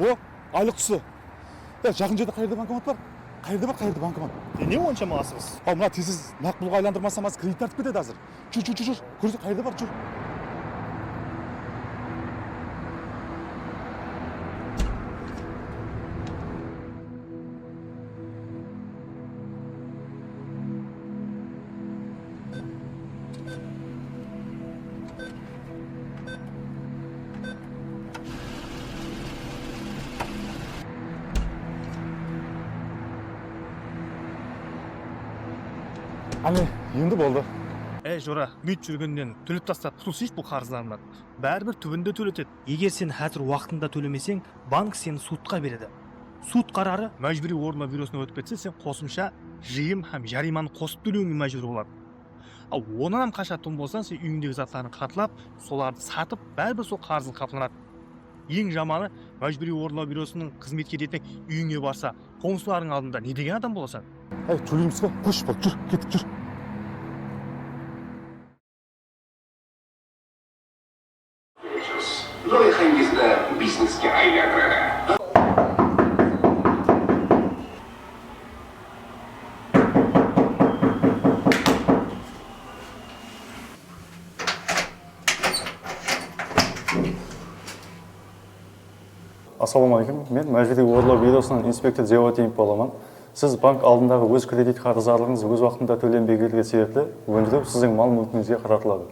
О, айлық түсі. Жақын жерде қайырды банкомат бар? Қайырды банкомат. Не оншама асығыз? Ал мына тезіз нақ пұлға айландырмасамыз кредит тартып кетеді азыр. Жүр. Көрсе қайырды бар, жүр. Ане, енді болды. Жора, бүйт жүргенден төлеп тастап құтылсайшы бұл қарыздарынан. Бәрібір түбінде төлетеді. Егер сен қазір уақытында төлемесең, банк сені сотқа береді. Суд қарары Мәжбүри орынма бюросына өтіп кетсе, сен қосымша жиым һәм жариманы қосып төлеуіңе мәжбүр болады. Ал онан қашатын болсаң, сен үйіңдегі заттарын қартылап, соларды сатып, бәрібір сол қарызың қапланады. Ең жаманы, мәжбүри орынма бюросының қызметкері үйіңе барса, қоңсыларың алдында не деген адам боласың? Төлейміз ба? Көш бол, жүр, кеттік, жүр. Loyihangizni biznesga aylantiradi. Ассалаумағалейкум, мен мәжбүри орынбау бюросынан инспектор Зеуатиев боламын. Сіз банк алдындағы өз кредит қарыздарыңыз өз уақытында төленбегендігі себепті өндіріп сіздің мал мүлкіңізге қаратылады.